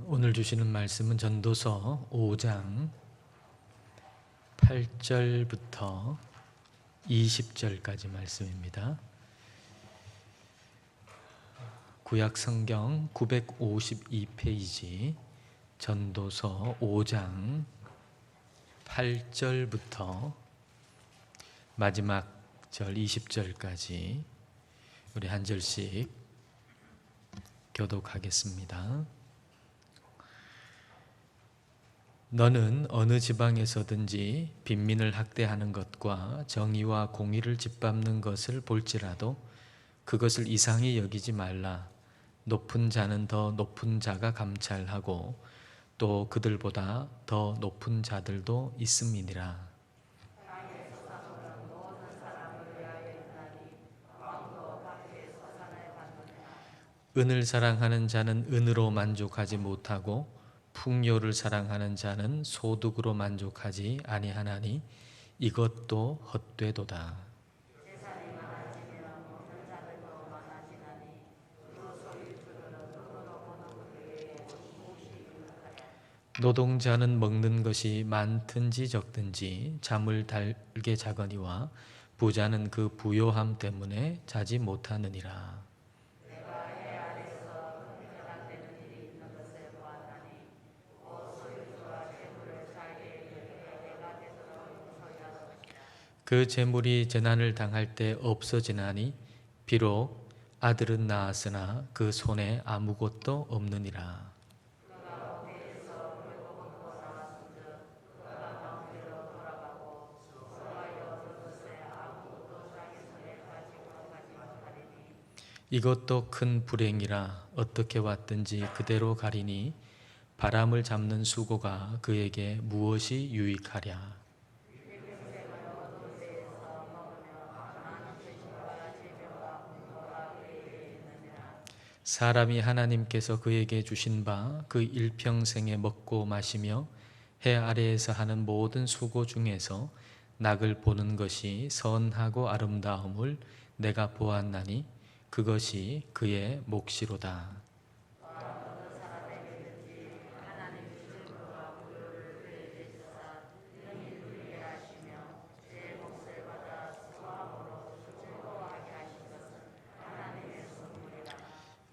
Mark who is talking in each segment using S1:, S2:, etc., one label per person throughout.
S1: 오늘 주시는 말씀은 전도서 5장 8절부터 20절까지 말씀입니다. 구약 성경 952페이지 전도서 5장 8절부터 마지막 절 20절까지 우리 한 절씩 교독하겠습니다. 너는 어느 지방에서든지 빈민을 학대하는 것과 정의와 공의를 짓밟는 것을 볼지라도 그것을 이상히 여기지 말라. 높은 자는 더 높은 자가 감찰하고 또 그들보다 더 높은 자들도 있음이니라. 은을 사랑하는 자는 은으로 만족하지 못하고 풍요를 사랑하는 자는 소득으로 만족하지 아니하나니 이것도 헛되도다. 노동자는 먹는 것이 많든지 적든지 잠을 달게 자거니와 부자는 그 부요함 때문에 자지 못하느니라. 그 재물이 재난을 당할 때 없어지나니 비록 아들은 낳았으나 그 손에 아무것도 없느니라. 이것도 큰 불행이라. 어떻게 왔든지 그대로 가리니 바람을 잡는 수고가 그에게 무엇이 유익하랴. 사람이 하나님께서 그에게 주신 바 그 일평생에 먹고 마시며 해 아래에서 하는 모든 수고 중에서 낙을 보는 것이 선하고 아름다움을 내가 보았나니 그것이 그의 몫이로다.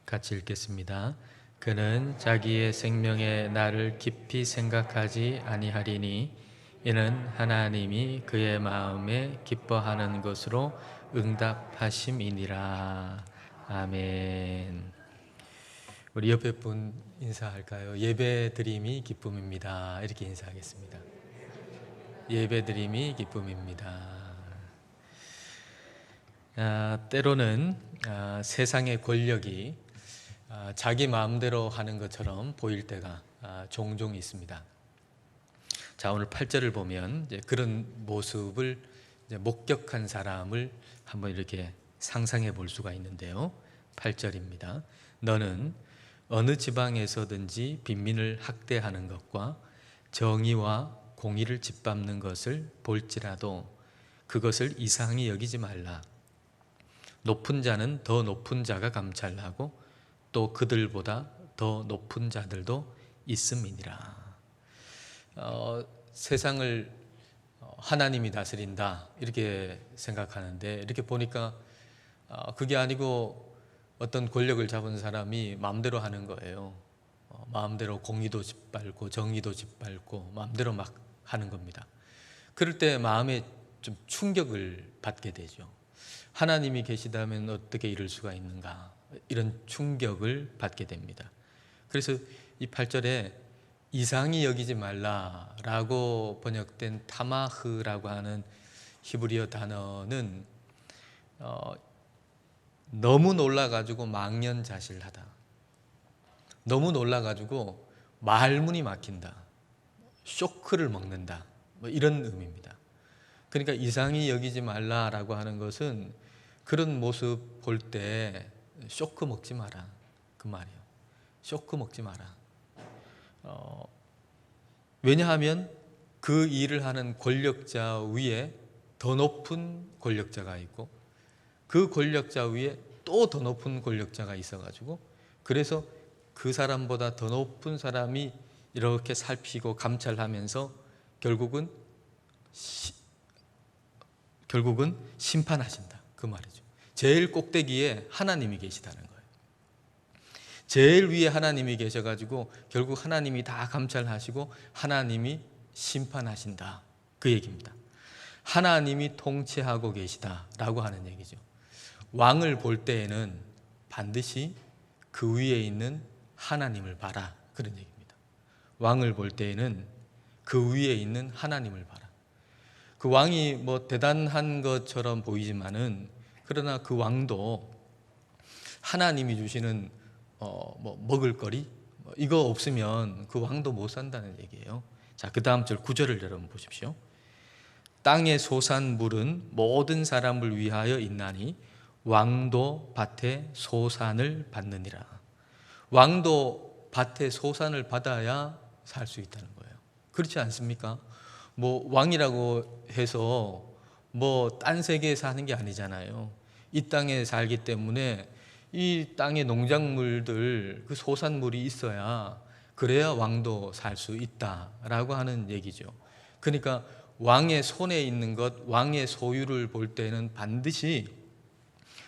S1: 같이 읽겠습니다. 그는 자기의 생명의 날을 깊이 생각하지 아니하리니 이는 하나님이 그의 마음에 기뻐하는 것으로 응답하심이니라. 아멘. 우리 옆에 분 인사할까요? 예배드림이 기쁨입니다. 이렇게 인사하겠습니다. 예배드림이 기쁨입니다. 때로는 세상의 권력이 자기 마음대로 하는 것처럼 보일 때가 종종 있습니다. 자, 오늘 8절을 보면 이제 그런 모습을 이제 목격한 사람을 한번 이렇게 상상해 볼 수가 있는데요. 8절입니다. 너는 어느 지방에서든지 빈민을 학대하는 것과 정의와 공의를 짓밟는 것을 볼지라도 그것을 이상히 여기지 말라. 높은 자는 더 높은 자가 감찰하고 또 그들보다 더 높은 자들도 있음이니라. 세상을 하나님이 다스린다 이렇게 생각하는데 이렇게 보니까 그게 아니고 어떤 권력을 잡은 사람이 마음대로 하는 거예요. 마음대로 공의도 짓밟고 정의도 짓밟고 마음대로 막 하는 겁니다. 그럴 때 마음에 좀 충격을 받게 되죠. 하나님이 계시다면 어떻게 이럴 수가 있는가? 이런 충격을 받게 됩니다. 그래서 이 8절에 이상히 여기지 말라라고 번역된 타마흐라고 하는 히브리어 단어는 너무 놀라가지고 망연자실하다. 너무 놀라가지고 말문이 막힌다. 쇼크를 먹는다. 뭐 이런 의미입니다. 그러니까 이상히 여기지 말라라고 하는 것은 그런 모습 볼 때 쇼크 먹지 마라 그 말이에요. 쇼크 먹지 마라. 왜냐하면 그 일을 하는 권력자 위에 더 높은 권력자가 있고 그 권력자 위에 또 더 높은 권력자가 있어가지고 그래서 그 사람보다 더 높은 사람이 이렇게 살피고 감찰하면서 결국은 심판하신다, 그 말이죠. 제일 꼭대기에 하나님이 계시다는 거예요. 제일 위에 하나님이 계셔가지고 결국 하나님이 다 감찰하시고 하나님이 심판하신다, 그 얘기입니다. 하나님이 통치하고 계시다라고 하는 얘기죠. 왕을 볼 때에는 반드시 그 위에 있는 하나님을 봐라, 그런 얘기입니다. 왕을 볼 때에는 그 위에 있는 하나님을 봐라. 그 왕이 뭐 대단한 것처럼 보이지만은 그러나 그 왕도 하나님이 주시는 뭐 먹을거리 이거 없으면 그 왕도 못 산다는 얘기예요. 자, 그 다음 절 9절을 여러분 보십시오. 땅의 소산물은 모든 사람을 위하여 있나니 왕도 밭에 소산을 받느니라. 왕도 밭에 소산을 받아야 살 수 있다는 거예요. 그렇지 않습니까? 뭐 왕이라고 해서 뭐 딴 세계에 사는 게 아니잖아요. 이 땅에 살기 때문에 이 땅의 농작물들, 그 소산물이 있어야 그래야 왕도 살 수 있다라고 하는 얘기죠. 그러니까 왕의 손에 있는 것, 왕의 소유를 볼 때는 반드시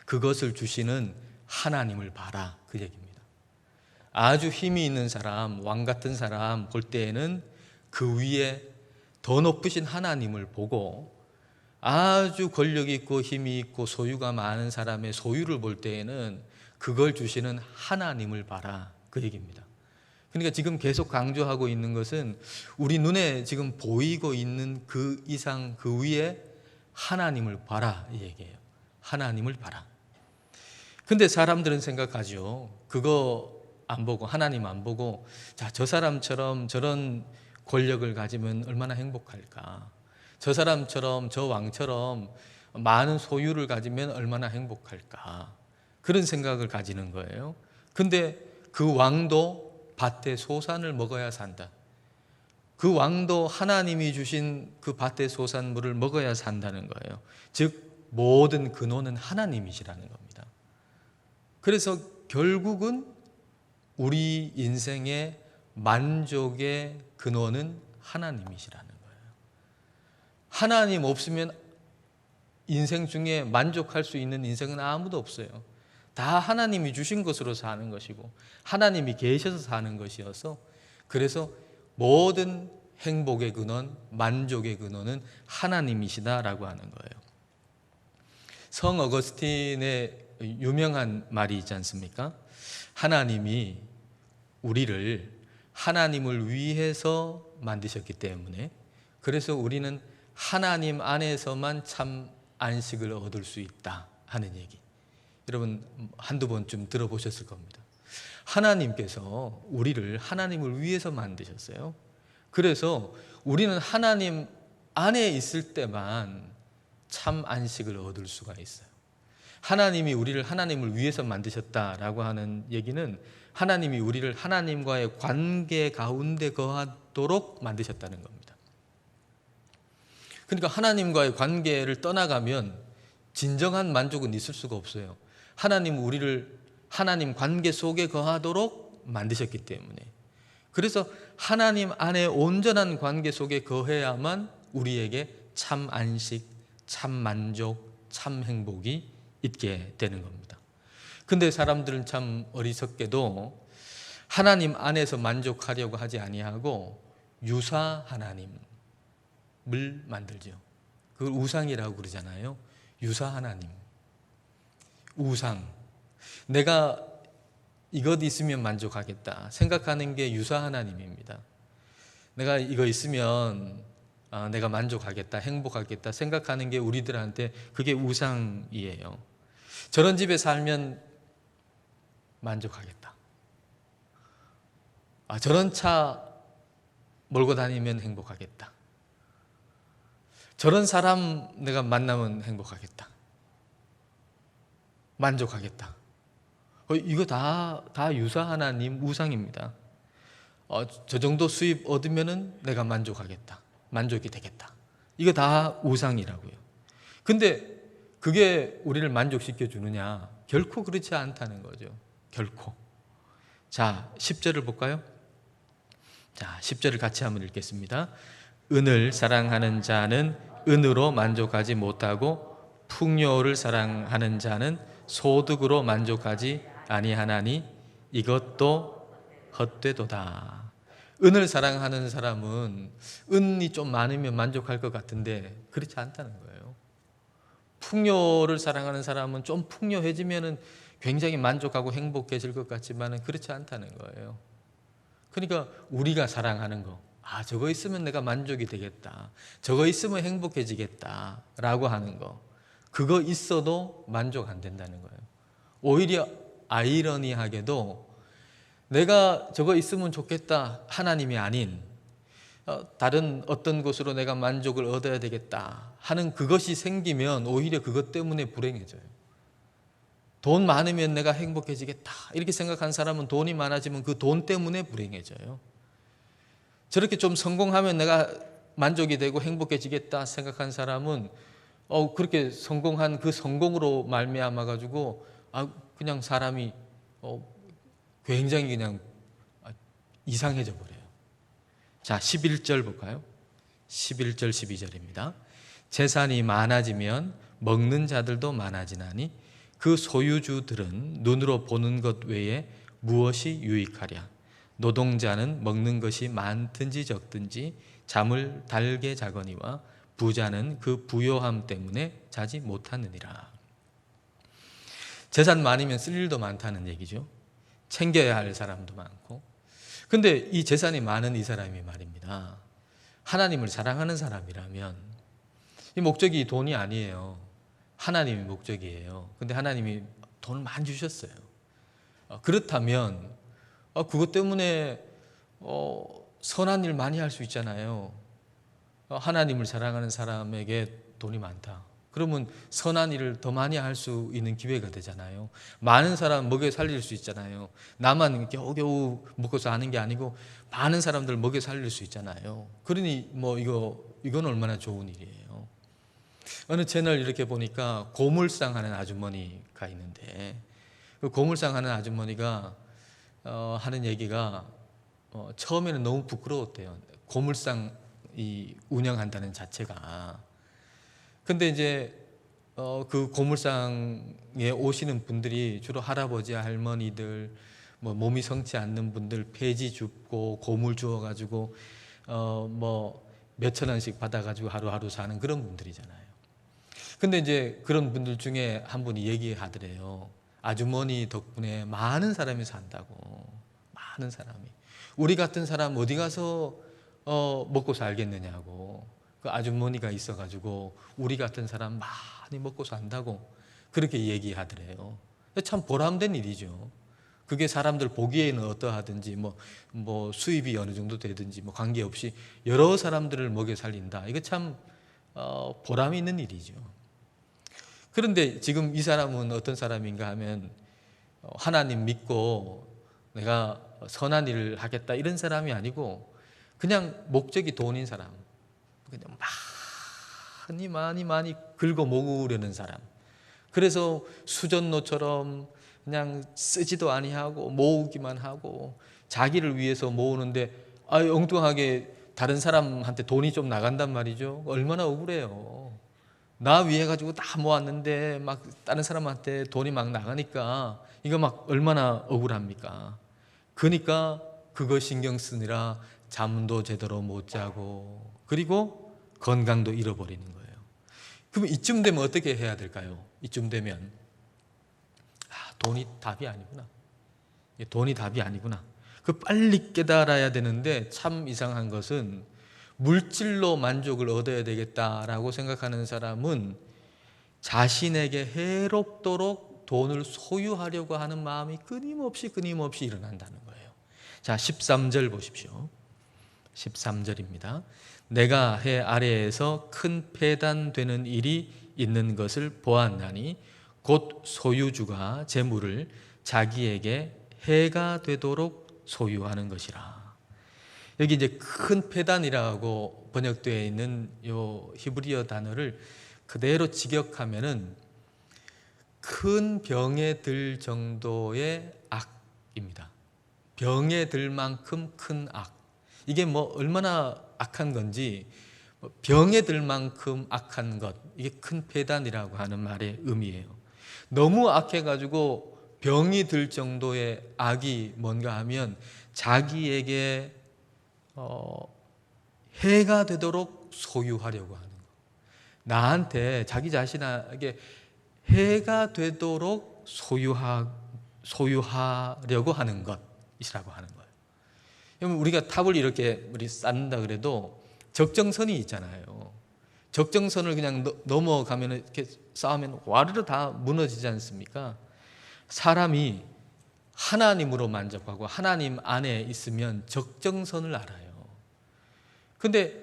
S1: 그것을 주시는 하나님을 봐라, 그 얘기입니다. 아주 힘이 있는 사람, 왕 같은 사람 볼 때에는 그 위에 더 높으신 하나님을 보고, 아주 권력 있고 힘이 있고 소유가 많은 사람의 소유를 볼 때에는 그걸 주시는 하나님을 봐라, 그 얘기입니다. 그러니까 지금 계속 강조하고 있는 것은 우리 눈에 지금 보이고 있는 그 이상 그 위에 하나님을 봐라, 이 얘기예요. 하나님을 봐라. 근데 사람들은 생각하죠. 그거 안 보고, 하나님 안 보고, 자, 저 사람처럼 저런 권력을 가지면 얼마나 행복할까? 저 사람처럼, 저 왕처럼 많은 소유를 가지면 얼마나 행복할까? 그런 생각을 가지는 거예요. 근데 그 왕도 밭의 소산을 먹어야 산다. 그 왕도 하나님이 주신 그 밭의 소산물을 먹어야 산다는 거예요. 즉 모든 근원은 하나님이시라는 겁니다. 그래서 결국은 우리 인생의 만족의 근원은 하나님이시라는 거예요. 하나님 없으면 인생 중에 만족할 수 있는 인생은 아무도 없어요. 다 하나님이 주신 것으로 사는 것이고 하나님이 계셔서 사는 것이어서, 그래서 모든 행복의 근원, 만족의 근원은 하나님이시다라고 하는 거예요. 성 어거스틴의 유명한 말이 있지 않습니까? 하나님이 우리를 하나님을 위해서 만드셨기 때문에, 그래서 우리는 하나님 안에서만 참 안식을 얻을 수 있다 하는 얘기, 여러분 한두 번쯤 들어보셨을 겁니다. 하나님께서 우리를 하나님을 위해서 만드셨어요. 그래서 우리는 하나님 안에 있을 때만 참 안식을 얻을 수가 있어요. 하나님이 우리를 하나님을 위해서 만드셨다라고 하는 얘기는 하나님이 우리를 하나님과의 관계 가운데 거하도록 만드셨다는 겁니다. 그러니까 하나님과의 관계를 떠나가면 진정한 만족은 있을 수가 없어요. 하나님은 우리를 하나님 관계 속에 거하도록 만드셨기 때문에, 그래서 하나님 안에 온전한 관계 속에 거해야만 우리에게 참 안식, 참 만족, 참 행복이 있게 되는 겁니다. 근데 사람들은 참 어리석게도 하나님 안에서 만족하려고 하지 아니하고 유사 하나님을 만들죠. 그걸 우상이라고 그러잖아요. 유사 하나님, 우상. 내가 이것 있으면 만족하겠다 생각하는 게 유사 하나님입니다. 내가 이거 있으면 내가 만족하겠다, 행복하겠다 생각하는 게 우리들한테 그게 우상이에요. 저런 집에 살면 만족하겠다. 저런 차 몰고 다니면 행복하겠다. 저런 사람 내가 만나면 행복하겠다. 만족하겠다. 이거 다 유사 하나님 우상입니다. 저 정도 수입 얻으면은 내가 만족하겠다. 만족이 되겠다. 이거 다 우상이라고요. 근데 그게 우리를 만족시켜 주느냐? 결코 그렇지 않다는 거죠. 결코. 자, 10절을 볼까요? 자, 10절을 같이 한번 읽겠습니다. 은을 사랑하는 자는 은으로 만족하지 못하고 풍요를 사랑하는 자는 소득으로 만족하지 아니하나니 이것도 헛되도다. 은을 사랑하는 사람은 은이 좀 많으면 만족할 것 같은데 그렇지 않다는 거예요. 풍요를 사랑하는 사람은 좀 풍요해지면 굉장히 만족하고 행복해질 것 같지만 그렇지 않다는 거예요. 그러니까 우리가 사랑하는 거, 저거 있으면 내가 만족이 되겠다, 저거 있으면 행복해지겠다 라고 하는 거, 그거 있어도 만족 안 된다는 거예요. 오히려 아이러니하게도 내가 저거 있으면 좋겠다 하나님이 아닌 다른 어떤 것으로 내가 만족을 얻어야 되겠다 하는 그것이 생기면 오히려 그것 때문에 불행해져요. 돈 많으면 내가 행복해지겠다 이렇게 생각한 사람은 돈이 많아지면 그 돈 때문에 불행해져요. 저렇게 좀 성공하면 내가 만족이 되고 행복해지겠다 생각한 사람은 그렇게 성공한 그 성공으로 말미암아 가지고 그냥 사람이 굉장히 그냥 이상해져 버려요. 자, 11절 볼까요? 11절 12절입니다. 재산이 많아지면 먹는 자들도 많아지나니 그 소유주들은 눈으로 보는 것 외에 무엇이 유익하랴. 노동자는 먹는 것이 많든지 적든지 잠을 달게 자거니와 부자는 그 부요함 때문에 자지 못하느니라. 재산 많으면 쓸 일도 많다는 얘기죠. 챙겨야 할 사람도 많고. 근데 이 재산이 많은 이 사람이 말입니다, 하나님을 사랑하는 사람이라면 이 목적이 돈이 아니에요. 하나님이 목적이에요. 근데 하나님이 돈을 많이 주셨어요. 그렇다면 그것 때문에 선한 일 많이 할 수 있잖아요. 하나님을 사랑하는 사람에게 돈이 많다. 그러면 선한 일을 더 많이 할 수 있는 기회가 되잖아요. 많은 사람 먹여 살릴 수 있잖아요. 나만 겨우겨우 먹고 사는 게 아니고 많은 사람들 먹여 살릴 수 있잖아요. 그러니 이건 얼마나 좋은 일이에요. 어느 채널 이렇게 보니까 고물상 하는 아주머니가 있는데 그 고물상 하는 아주머니가 하는 얘기가 처음에는 너무 부끄러웠대요. 고물상 운영한다는 자체가. 근데 이제 그 고물상에 오시는 분들이 주로 할아버지, 할머니들, 몸이 성치 않는 분들, 폐지 줍고 고물 주어가지고 몇천 원씩 받아가지고 하루하루 사는 그런 분들이잖아요. 근데 이제 그런 분들 중에 한 분이 얘기하더래요. 아주머니 덕분에 많은 사람이 산다고. 많은 사람이. 우리 같은 사람 어디 가서 먹고 살겠느냐고. 그 아주머니가 있어가지고 우리 같은 사람 많이 먹고 산다고 그렇게 얘기하더래요. 참 보람된 일이죠. 그게 사람들 보기에는 어떠하든지 수입이 어느 정도 되든지 관계없이 여러 사람들을 먹여 살린다. 이거 참 보람 있는 일이죠. 그런데 지금 이 사람은 어떤 사람인가 하면 하나님 믿고 내가 선한 일을 하겠다 이런 사람이 아니고 그냥 목적이 돈인 사람. 그냥 많이 긁어 모으려는 사람. 그래서 수전노처럼 그냥 쓰지도 아니하고 모으기만 하고 자기를 위해서 모으는데 엉뚱하게 다른 사람한테 돈이 좀 나간단 말이죠. 얼마나 억울해요. 나 위해 가지고 다 모았는데 다른 사람한테 돈이 나가니까 이거 얼마나 억울합니까? 그러니까 그거 신경 쓰느라 잠도 제대로 못 자고 그리고 건강도 잃어버리는 거예요. 그럼 이쯤 되면 어떻게 해야 될까요? 이쯤 되면 돈이 답이 아니구나. 돈이 답이 아니구나. 빨리 깨달아야 되는데 참 이상한 것은 물질로 만족을 얻어야 되겠다라고 생각하는 사람은 자신에게 해롭도록 돈을 소유하려고 하는 마음이 끊임없이 일어난다는 거예요. 자, 13절 보십시오. 13절입니다. 내가 해 아래에서 큰 패단되는 일이 있는 것을 보았나니 곧 소유주가 재물을 자기에게 해가 되도록 소유하는 것이라. 여기 이제 큰 패단이라고 번역되어 있는 요 히브리어 단어를 그대로 직역하면은 큰 병에 들 정도의 악입니다. 병에 들 만큼 큰 악. 이게 뭐 얼마나 악한 건지, 병에 들 만큼 악한 것, 이게 큰 폐단이라고 하는 말의 의미예요. 너무 악해가지고 병이 들 정도의 악이 뭔가 하면 자기에게 해가 되도록 소유하려고 하는 것. 나한테, 자기 자신에게 해가 되도록 소유하려고 하는 것이라고 하는 거예요. 그러면 우리가 탑을 이렇게 쌓는다 그래도 적정선이 있잖아요. 적정선을 그냥 넘어가면, 이렇게 쌓으면 와르르 다 무너지지 않습니까? 사람이 하나님으로 만족하고 하나님 안에 있으면 적정선을 알아요. 근데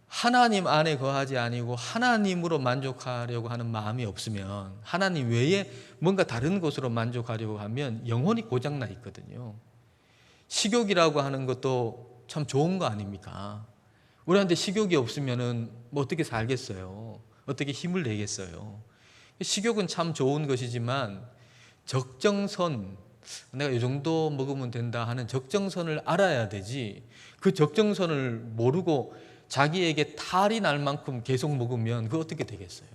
S1: 하나님 안에 거하지 아니고 하나님으로 만족하려고 하는 마음이 없으면, 하나님 외에 뭔가 다른 것으로 만족하려고 하면 영혼이 고장나 있거든요. 식욕이라고 하는 것도 참 좋은 거 아닙니까? 우리한테 식욕이 없으면 뭐 어떻게 살겠어요? 어떻게 힘을 내겠어요? 식욕은 참 좋은 것이지만 적정선, 내가 이 정도 먹으면 된다 하는 적정선을 알아야 되지, 그 적정선을 모르고 자기에게 탈이 날 만큼 계속 먹으면 그거 어떻게 되겠어요?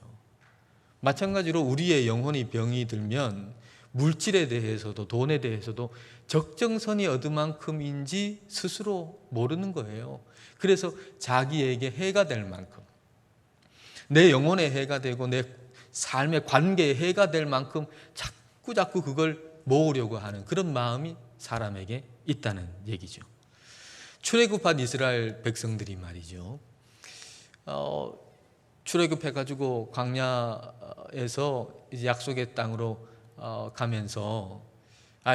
S1: 마찬가지로 우리의 영혼이 병이 들면 물질에 대해서도 돈에 대해서도 적정선이 어디만큼인지 스스로 모르는 거예요. 그래서 자기에게 해가 될 만큼, 내 영혼에 해가 되고 내 삶의 관계에 해가 될 만큼 자꾸 그걸 모으려고 하는 그런 마음이 사람에게 있다는 얘기죠. 출애굽한 이스라엘 백성들이 말이죠, 출애굽해가지고 광야에서 이제 약속의 땅으로 가면서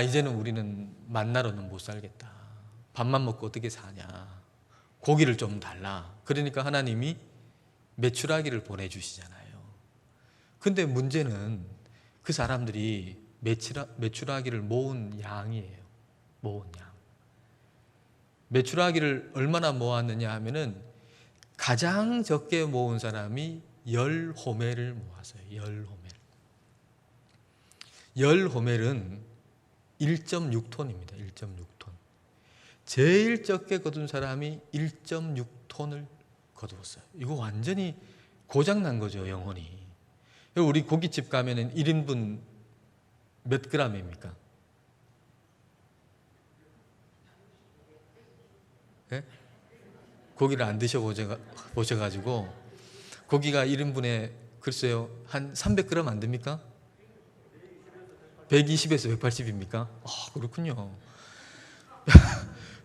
S1: 이제는 우리는 만나로는 못 살겠다. 밥만 먹고 어떻게 사냐. 고기를 좀 달라. 그러니까 하나님이 메추라기를 보내주시잖아요. 근데 문제는 그 사람들이 메추라기를 모은 양이에요. 모은 양. 메추라기를 얼마나 모았느냐 하면은 가장 적게 모은 사람이 10호멜을 모았어요. 10호멜은 1.6톤입니다. 1.6톤. 제일 적게 거둔 사람이 1.6톤을 거두었어요. 이거 완전히 고장난 거죠, 영혼이. 우리 고깃집 가면은 1인분 몇 g입니까? 네? 고기를 안 드셔보셔가지고, 고기가 1인분에 글쎄요, 한 300g 안 됩니까? 120에서 180입니까? 그렇군요.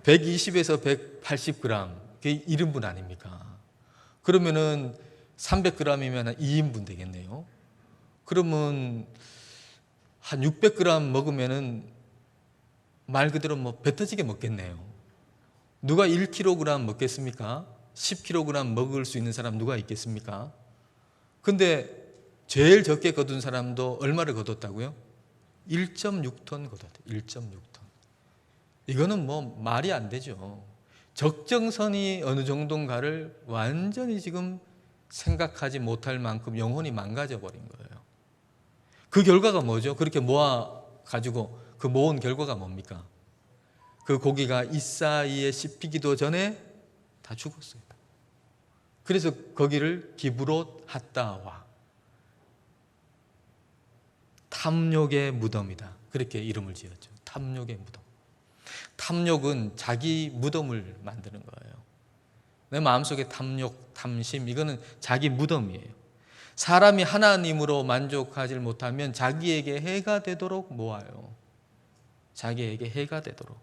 S1: 120에서 180g, 그게 1인분 아닙니까? 그러면은 300g이면 한 2인분 되겠네요. 그러면 한 600g 먹으면은 말 그대로 뭐 배 터지게 먹겠네요. 누가 1kg 먹겠습니까? 10kg 먹을 수 있는 사람 누가 있겠습니까? 근데 제일 적게 거둔 사람도 얼마를 거뒀다고요? 1.6톤 거뒀대요. 1.6톤. 이거는 뭐 말이 안 되죠. 적정선이 어느 정도인가를 완전히 지금 생각하지 못할 만큼 영혼이 망가져 버린 거예요. 그 결과가 뭐죠? 그렇게 모아가지고 그 모은 결과가 뭡니까? 그 고기가 이사이에 씹히기도 전에 다 죽었어요. 그래서 거기를 기브롯 핫다와, 탐욕의 무덤이다, 그렇게 이름을 지었죠. 탐욕의 무덤. 탐욕은 자기 무덤을 만드는 거예요. 내 마음속에 탐욕, 탐심, 이거는 자기 무덤이에요. 사람이 하나님으로 만족하지 못하면 자기에게 해가 되도록 모아요. 자기에게 해가 되도록.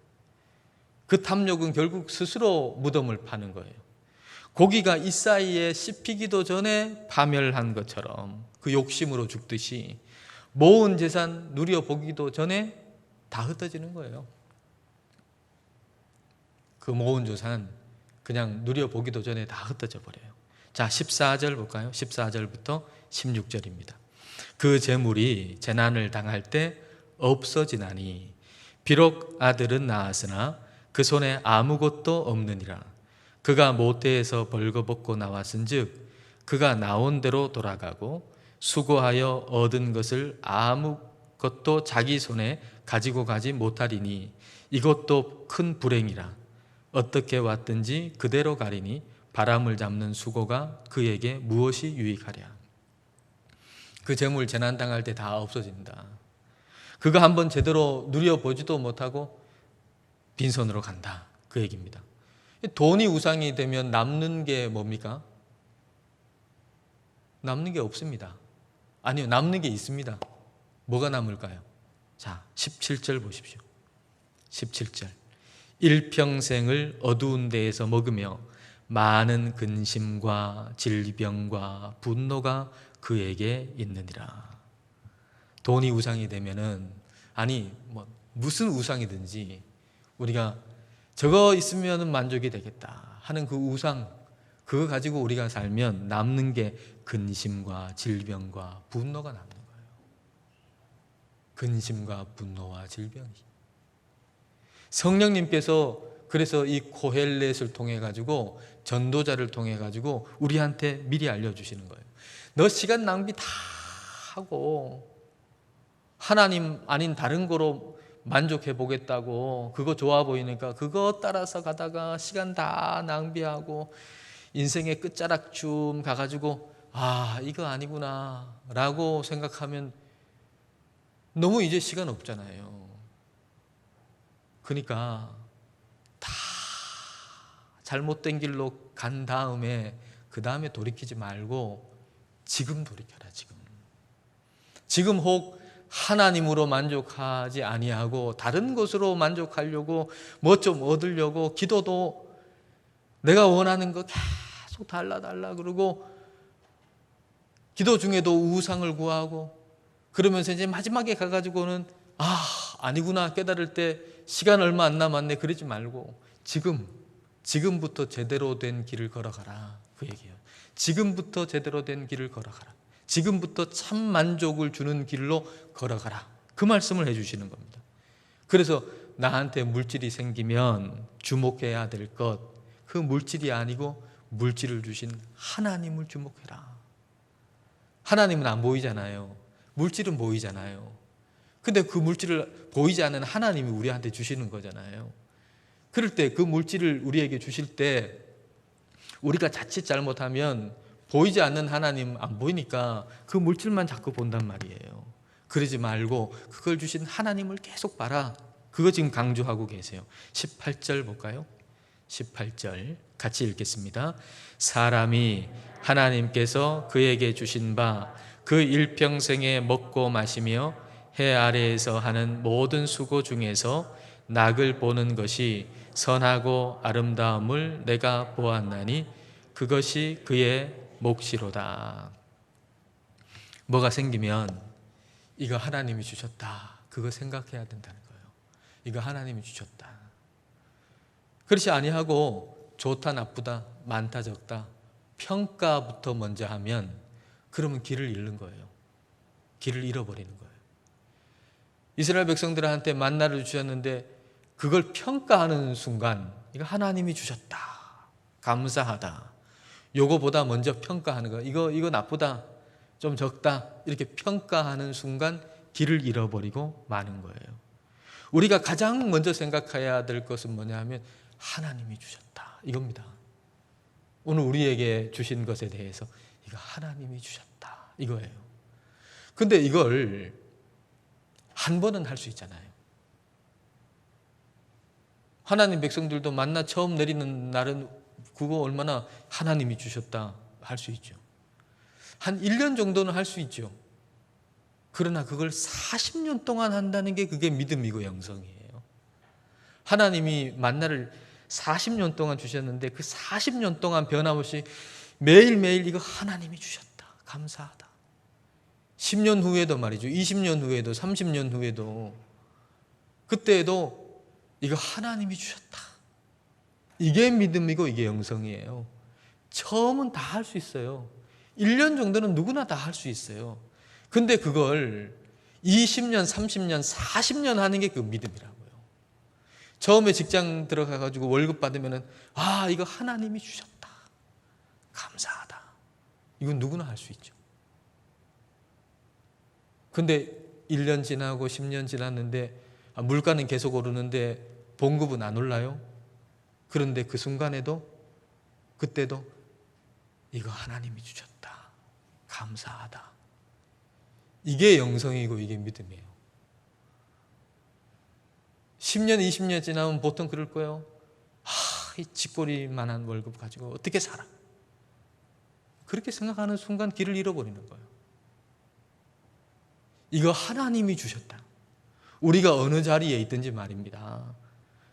S1: 그 탐욕은 결국 스스로 무덤을 파는 거예요. 고기가 이사이에 씹히기도 전에 파멸한 것처럼 그 욕심으로 죽듯이 모은 재산 누려보기도 전에 다 흩어지는 거예요. 그 모은 재산 그냥 누려보기도 전에 다 흩어져 버려요. 자, 14절 볼까요? 14절부터 16절입니다. 그 재물이 재난을 당할 때 없어지나니 비록 아들은 낳았으나 그 손에 아무것도 없느니라. 그가 모태에서 벌거벗고 나왔은즉 그가 나온 대로 돌아가고 수고하여 얻은 것을 아무것도 자기 손에 가지고 가지 못하리니 이것도 큰 불행이라. 어떻게 왔든지 그대로 가리니 바람을 잡는 수고가 그에게 무엇이 유익하랴. 그 재물 재난당할 때 다 없어진다. 그거 한번 제대로 누려보지도 못하고 빈손으로 간다. 그 얘기입니다. 돈이 우상이 되면 남는 게 뭡니까? 남는 게 없습니다. 아니요, 남는 게 있습니다. 뭐가 남을까요? 자, 17절 보십시오. 17절. 일평생을 어두운 데에서 먹으며 많은 근심과 질병과 분노가 그에게 있느니라. 돈이 우상이 되면은, 아니 무슨 우상이든지 우리가 저거 있으면 만족이 되겠다 하는 그 우상, 그거 가지고 우리가 살면 남는 게 근심과 질병과 분노가 남는 거예요. 근심과 분노와 질병이. 성령님께서 그래서 이 고헬렛을 통해 가지고, 전도자를 통해 가지고 우리한테 미리 알려주시는 거예요. 너 시간 낭비 다 하고 하나님 아닌 다른 거로 만족해 보겠다고, 그거 좋아 보이니까 그거 따라서 가다가 시간 다 낭비하고 인생의 끝자락쯤 가가지고 이거 아니구나 라고 생각하면 너무 이제 시간 없잖아요. 그러니까 다 잘못된 길로 간 다음에 그 다음에 돌이키지 말고 지금 돌이켜라. 지금 혹 하나님으로 만족하지 아니하고 다른 것으로 만족하려고 뭐 좀 얻으려고 기도도 내가 원하는 거 계속 달라 그러고 기도 중에도 우상을 구하고 그러면서 이제 마지막에 가가지고는 아니구나 깨달을 때 시간 얼마 안 남았네 그러지 말고 지금부터 제대로 된 길을 걸어가라. 그 얘기예요. 지금부터 제대로 된 길을 걸어가라. 지금부터 참 만족을 주는 길로 걸어가라. 그 말씀을 해주시는 겁니다. 그래서 나한테 물질이 생기면 주목해야 될 것, 그 물질이 아니고 물질을 주신 하나님을 주목해라. 하나님은 안 보이잖아요. 물질은 보이잖아요. 근데 그 물질을 보이지 않는 하나님이 우리한테 주시는 거잖아요. 그럴 때 그 물질을 우리에게 주실 때 우리가 자칫 잘못하면 보이지 않는 하나님 안 보이니까 그 물질만 자꾸 본단 말이에요. 그러지 말고 그걸 주신 하나님을 계속 봐라. 그거 지금 강조하고 계세요. 18절 볼까요? 18절 같이 읽겠습니다. 사람이 하나님께서 그에게 주신 바 그 일평생에 먹고 마시며 해 아래에서 하는 모든 수고 중에서 낙을 보는 것이 선하고 아름다움을 내가 보았나니 그것이 그의 몫이로다. 뭐가 생기면 이거 하나님이 주셨다. 그거 생각해야 된다는 거예요. 이거 하나님이 주셨다. 그렇지 아니하고 좋다 나쁘다 많다 적다 평가부터 먼저 하면 그러면 길을 잃는 거예요. 길을 잃어버리는 거예요. 이스라엘 백성들한테 만나를 주셨는데 그걸 평가하는 순간 이거 하나님이 주셨다. 감사하다. 요거보다 먼저 평가하는 거. 이거 나쁘다. 좀 적다. 이렇게 평가하는 순간 길을 잃어버리고 마는 거예요. 우리가 가장 먼저 생각해야 될 것은 뭐냐 하면 하나님이 주셨다. 이겁니다. 오늘 우리에게 주신 것에 대해서 이거 하나님이 주셨다. 이거예요. 근데 이걸 한 번은 할 수 있잖아요. 하나님 백성들도 만나 처음 내리는 날은 그거 얼마나 하나님이 주셨다 할 수 있죠. 한 1년 정도는 할 수 있죠. 그러나 그걸 40년 동안 한다는 게 그게 믿음이고 영성이에요. 하나님이 만나를 40년 동안 주셨는데 그 40년 동안 변함없이 매일매일 이거 하나님이 주셨다. 감사하다. 10년 후에도 말이죠. 20년 후에도 30년 후에도 그때에도 이거 하나님이 주셨다. 이게 믿음이고 이게 영성이에요. 처음은 다 할 수 있어요. 1년 정도는 누구나 다 할 수 있어요. 근데 그걸 20년, 30년, 40년 하는 게 그 믿음이라고요. 처음에 직장 들어가가지고 월급 받으면은 이거 하나님이 주셨다. 감사하다. 이건 누구나 할 수 있죠. 근데 1년 지나고 10년 지났는데 물가는 계속 오르는데 봉급은 안 올라요? 그런데 그 순간에도, 그때도 이거 하나님이 주셨다, 감사하다. 이게 영성이고 이게 믿음이에요. 10년, 20년 지나면 보통 그럴 거예요. 이 쥐꼬리만한 월급 가지고 어떻게 살아? 그렇게 생각하는 순간 길을 잃어버리는 거예요. 이거 하나님이 주셨다. 우리가 어느 자리에 있든지 말입니다.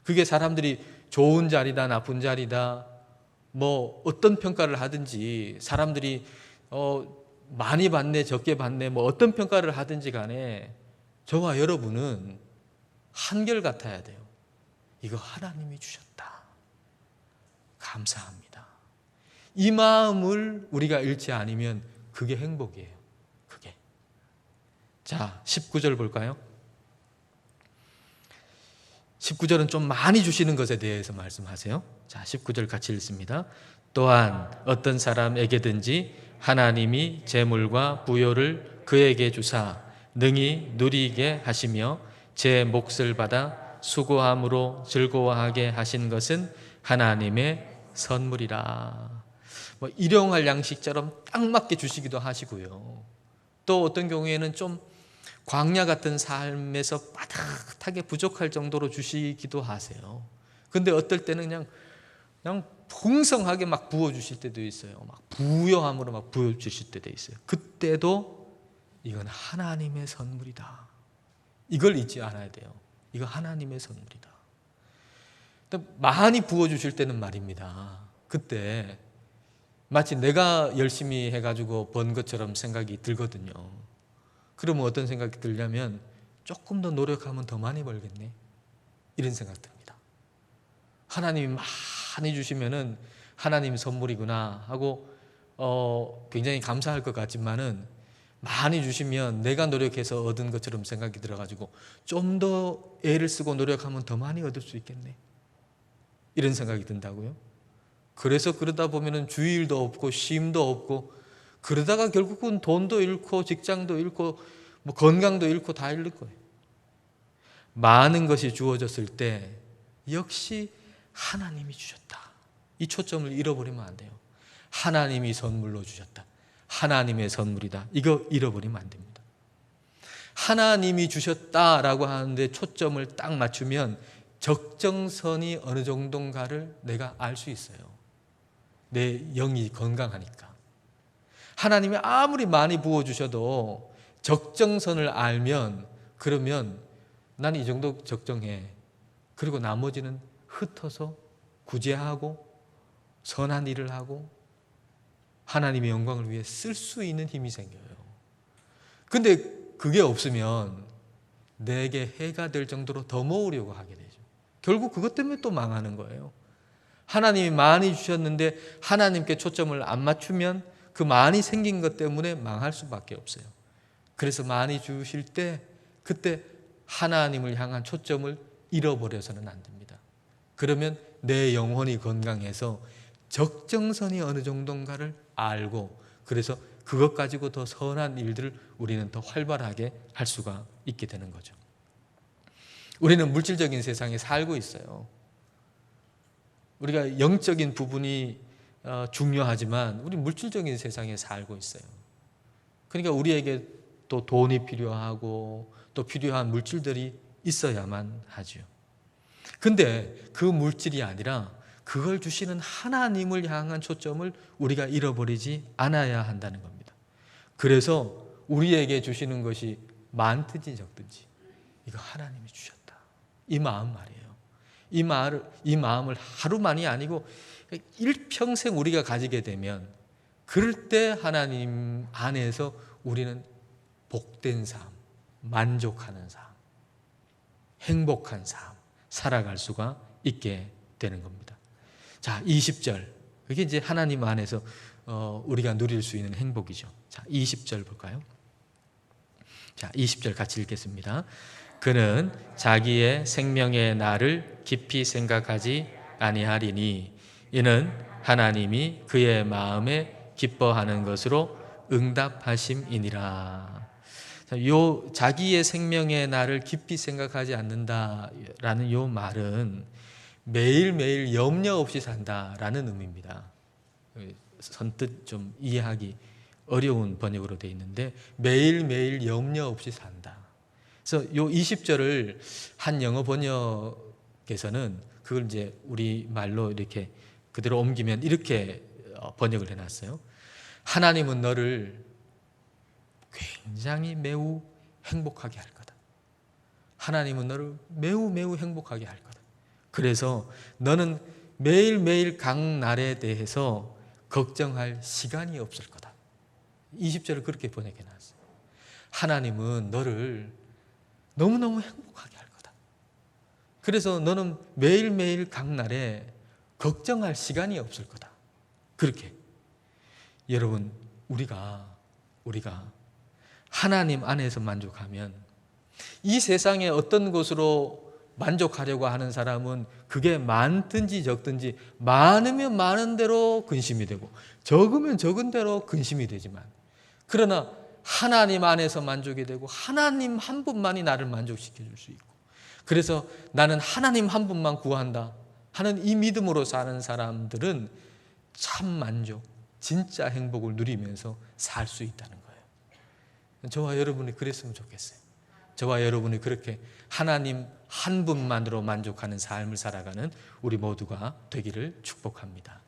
S1: 그게 사람들이 좋은 자리다, 나쁜 자리다, 뭐 어떤 평가를 하든지, 사람들이 많이 받네, 적게 받네, 뭐 어떤 평가를 하든지 간에 저와 여러분은 한결같아야 돼요. 이거 하나님이 주셨다, 감사합니다. 이 마음을 우리가 잃지 않으면 그게 행복이에요. 그게. 자, 19절 볼까요? 19절은 좀 많이 주시는 것에 대해서 말씀하세요. 자, 19절 같이 읽습니다. 또한 어떤 사람에게든지 하나님이 재물과 부요를 그에게 주사 능히 누리게 하시며 제 몫을 받아 수고함으로 즐거워하게 하신 것은 하나님의 선물이라. 뭐 일용할 양식처럼 딱 맞게 주시기도 하시고요. 또 어떤 경우에는 좀 광야 같은 삶에서 빠듯하게 부족할 정도로 주시기도 하세요. 근데 어떨 때는 그냥 풍성하게 막 부어주실 때도 있어요. 막 부요함으로 막 부어주실 때도 있어요. 그때도 이건 하나님의 선물이다. 이걸 잊지 않아야 돼요. 이거 하나님의 선물이다. 많이 부어주실 때는 말입니다. 그때 마치 내가 열심히 해가지고 번 것처럼 생각이 들거든요. 그러면 어떤 생각이 들냐면 조금 더 노력하면 더 많이 벌겠네, 이런 생각 듭니다. 하나님이 많이 주시면은 하나님 선물이구나 하고 굉장히 감사할 것 같지만은, 많이 주시면 내가 노력해서 얻은 것처럼 생각이 들어가지고 좀 더 애를 쓰고 노력하면 더 많이 얻을 수 있겠네, 이런 생각이 든다고요. 그래서 그러다 보면은 주일도 없고 쉼도 없고, 그러다가 결국은 돈도 잃고 직장도 잃고 뭐 건강도 잃고 다 잃을 거예요. 많은 것이 주어졌을 때 역시 하나님이 주셨다, 이 초점을 잃어버리면 안 돼요. 하나님이 선물로 주셨다, 하나님의 선물이다, 이거 잃어버리면 안 됩니다. 하나님이 주셨다라고 하는데 초점을 딱 맞추면 적정선이 어느 정도인가를 내가 알 수 있어요. 내 영이 건강하니까. 하나님이 아무리 많이 부어주셔도 적정선을 알면, 그러면 난 이 정도 적정해, 그리고 나머지는 흩어서 구제하고 선한 일을 하고 하나님의 영광을 위해 쓸 수 있는 힘이 생겨요. 근데 그게 없으면 내게 해가 될 정도로 더 모으려고 하게 되죠. 결국 그것 때문에 또 망하는 거예요. 하나님이 많이 주셨는데 하나님께 초점을 안 맞추면 그 많이 생긴 것 때문에 망할 수밖에 없어요. 그래서 많이 주실 때 그때 하나님을 향한 초점을 잃어버려서는 안 됩니다. 그러면 내 영혼이 건강해서 적정선이 어느 정도인가를 알고, 그래서 그것 가지고 더 선한 일들을 우리는 더 활발하게 할 수가 있게 되는 거죠. 우리는 물질적인 세상에 살고 있어요. 우리가 영적인 부분이 중요하지만 우리 물질적인 세상에 살고 있어요. 그러니까 우리에게 또 돈이 필요하고 또 필요한 물질들이 있어야만 하죠. 근데 그 물질이 아니라 그걸 주시는 하나님을 향한 초점을 우리가 잃어버리지 않아야 한다는 겁니다. 그래서 우리에게 주시는 것이 많든지 적든지 이거 하나님이 주셨다, 이 마음 말이에요. 이 마음을 하루만이 아니고 일평생 우리가 가지게 되면, 그럴 때 하나님 안에서 우리는 복된 삶, 만족하는 삶, 행복한 삶 살아갈 수가 있게 되는 겁니다. 자, 20절. 그게 이제 하나님 안에서 우리가 누릴 수 있는 행복이죠. 자, 20절 볼까요? 자, 20절 같이 읽겠습니다. 그는 자기의 생명의 날을 깊이 생각하지 아니하리니 이는 하나님이 그의 마음에 기뻐하는 것으로 응답하심이니라. 요 자기의 생명의 날을 깊이 생각하지 않는다라는 요 말은 매일매일 염려 없이 산다라는 의미입니다. 선뜻 좀 이해하기 어려운 번역으로 되어 있는데 매일매일 염려 없이 산다. 그래서 요 20절을 한 영어 번역에서는 그걸 이제 우리 말로 이렇게 그대로 옮기면 이렇게 번역을 해놨어요. 하나님은 너를 굉장히 매우 행복하게 할 거다. 하나님은 너를 매우 매우 행복하게 할 거다. 그래서 너는 매일매일 각 날에 대해서 걱정할 시간이 없을 거다. 20절을 그렇게 번역해 놨어요. 하나님은 너를 너무너무 행복하게 할 거다. 그래서 너는 매일매일 각 날에 걱정할 시간이 없을 거다. 그렇게 여러분 우리가 하나님 안에서 만족하면 이 세상의 어떤 것으로 만족하려고 하는 사람은 그게 많든지 적든지 많으면 많은 대로 근심이 되고 적으면 적은 대로 근심이 되지만 그러나 하나님 안에서 만족이 되고 하나님 한 분만이 나를 만족시켜 줄 수 있고 그래서 나는 하나님 한 분만 구한다 하는 이 믿음으로 사는 사람들은 참 만족, 진짜 행복을 누리면서 살 수 있다는 거예요. 저와 여러분이 그랬으면 좋겠어요. 저와 여러분이 그렇게 하나님 한 분만으로 만족하는 삶을 살아가는 우리 모두가 되기를 축복합니다.